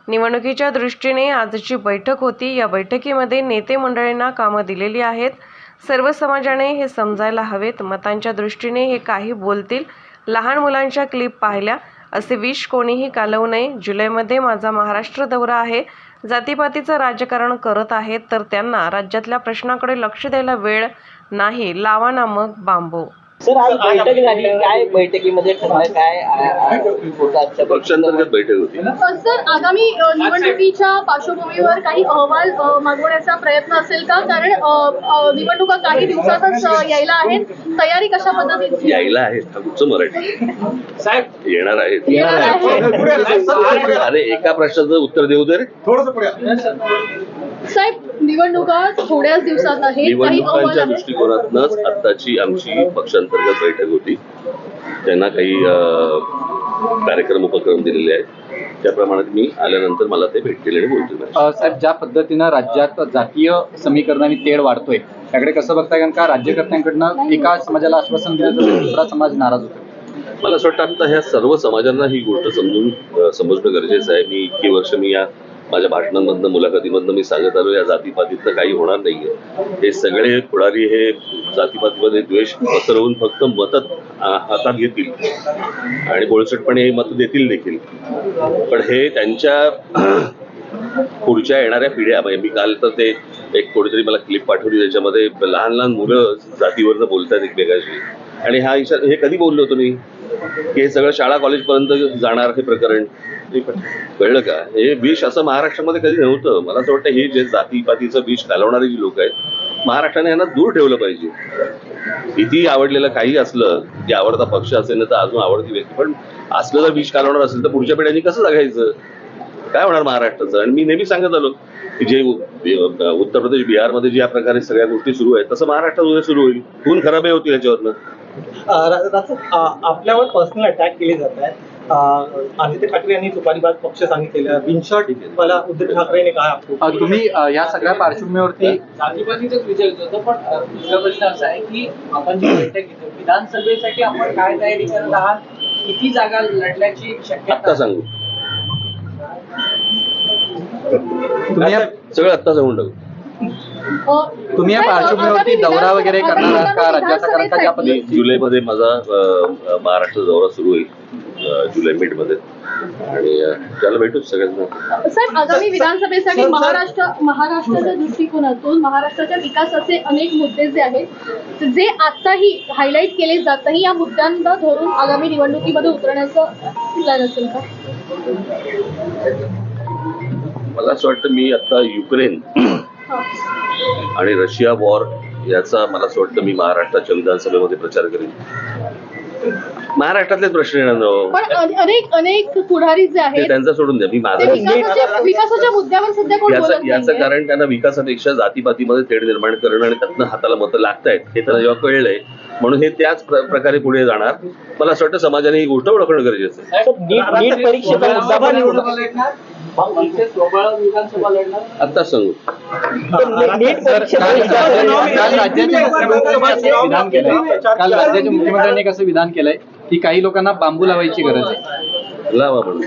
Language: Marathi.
निवडणुकीच्या दृष्टीने आजची बैठक होती। या बैठकीमध्ये नेते मंडळींना कामं दिलेली आहेत। सर्व समाजाने हे समजायला हवेत। मतांच्या दृष्टीने हे काही बोलतील। लहान मुलांच्या क्लिप पाहिल्या असे विष कोणीही कालवू नये। जुलैमध्ये माझा महाराष्ट्र दौरा आहे। जातीपातीचं राजकारण करत आहेत तर त्यांना राज्यातल्या प्रश्नाकडे लक्ष द्यायला वेळ नाही। लावा ना मग बांबू। सर, आज बैठक झाली, काय बैठकीमध्ये ठरलं, काय पक्षांतर्गत बैठक होती? सर, आगामी निवडणुकीच्या पार्श्वभूमीवर काही अहवाल मागवण्याचा प्रयत्न असेल का? कारण निवडणुका काही दिवसातच यायला आहेत, तयारी कशा पद्धतीने यायला आहेत? कुठचं मराठी साहेब येणार आहेत? अरे एका प्रश्नाचं उत्तर देऊ दे रे साहेब। निवडणुका थोड्याच दिवसात आहेत, निवडणुकांच्या दृष्टिकोनातूनच आत्ताची आमची पक्षांतर्गत बैठक होती। त्यांना काही कार्यक्रम उपक्रम दिलेले आहेत, त्याप्रमाणे मी आल्यानंतर मला ते भेटतील आणि बोलतील। साहेब, ज्या पद्धतीनं राज्यात जातीय समीकरणाने तेढ वाढतोय त्याकडे कसं बघताय? कारण का राज्यकर्त्यांकडनं एका समाजाला आश्वासन दिलं तर दुसरा समाज नाराज होतो। मला असं वाटतं आता ह्या सर्व समाजांना ही गोष्ट समजणं गरजेचं आहे। मी इतकी वर्ष या माझ्या भाषणांमधनं मुलाखतीमधनं मी सांगत आलो, या जातीपातीचं काही होणार नाहीये। हे सगळे पुढारी हे जातीपातीमध्ये द्वेष पसरवून फक्त मतं हातात घेतील आणि बोळसटपणे हे मतं देतील देखील। पण हे त्यांच्या पुढच्या येणाऱ्या पिढ्या, म्हणजे मी काल तर ते एक कोणीतरी मला क्लिप पाठवली, त्याच्यामध्ये लहान लहान मुलं जातीवरनं बोलतात एकमेकाशी। आणि हे कधी बोललो होतो मी की हे सगळं शाळा कॉलेज पर्यंत जाणार हे प्रकरण, कळलं का? हे विष असं महाराष्ट्रामध्ये कधी नव्हतं। मला असं वाटतं हे जे जातीपातीचं विष घालवणारी जी लोक आहेत, महाराष्ट्राने यांना दूर ठेवलं पाहिजे। किती आवडलेलं काही असलं, जे आवडता पक्ष असेल ना तर अजून आवडती व्यक्ती, पण असलं जर विष घालवणार असेल तर पुढच्या पिढ्यांनी कसं जगायचं? काय होणार महाराष्ट्राचं? आणि मी नेहमी सांगत आलो की जे उत्तर प्रदेश बिहारमध्ये ज्या प्रकारे सगळ्या गोष्टी सुरू आहेत तसं महाराष्ट्रात उद्या सुरू होईल। खून खराबही होतील याच्यावरनं। आपल्यावर पर्सनल अटॅक केले जात आहेत। आदित्य ठाकरे यांनी तुपारीबाज पक्ष सांगितलेलं, बिनशॉट मला उद्धव ठाकरेने कहा। तुम्ही या सगळ्या पार्श्वभूमीवरती जातीपातीचाच विचारत होतो, पण दुसरा प्रश्न असा आहे की आपण जी बैठक घेतो विधानसभेसाठी आपण काय तयारी करत आहात? किती जागा लढण्याची शक्यता? आत्ता सांगू, सगळं आत्ता सांगून टाकू। तुम्ही या पार्श्वभूमीवरती दौरा वगैरे करणार आहात का राज्याचा? कारण का ज्या पद्धतीने जुलैमध्ये माझा महाराष्ट्र दौरा सुरू होईल, जुलै मिडमध्ये, आणि त्याला भेटू सगळ्यांना। साहेब, आगामी विधानसभेसाठी महाराष्ट्राच्या दृष्टिकोनातून महाराष्ट्राच्या विकासाचे अनेक मुद्दे जे आहेत, जे आताही हायलाईट केले जात नाही, या मुद्द्यांना धरून आगामी निवडणुकीमध्ये उतरण्याचं प्लॅन असेल का? मला असं वाटतं मी आता युक्रेन आणि रशिया वॉर याचा मला असं वाटतं मी महाराष्ट्राच्या विधानसभेमध्ये प्रचार करेन। महाराष्ट्रातलेच प्रश्न येणार, पण अनेक पुढारी जे आहेत त्यांचा सोडून द्या। मी माझं विकासाच्या मुद्द्यावर सध्या कोण बोलत नाहीये। याचं कारण त्यांना विकासापेक्षा जातीपातीमध्ये तेढ निर्माण करणं आणि त्यातनं हाताला मतं लागतायत हे त्यांना जेव्हा कळलंय, म्हणून हे त्याच प्रकारे पुढे जाणार। मला असं वाटतं समाजाने ही गोष्ट ओळखणं गरजेचं आहे। नीट परीक्षेचा मुद्दा पण निवडणूक विधानसभा लढणार आत्ता सांगू, काल राज्याच्या मुख्यमंत्र्यांनी कसं विधान केलंय की काही लोकांना बांबू लावायची गरज आहे? लावा म्हणून।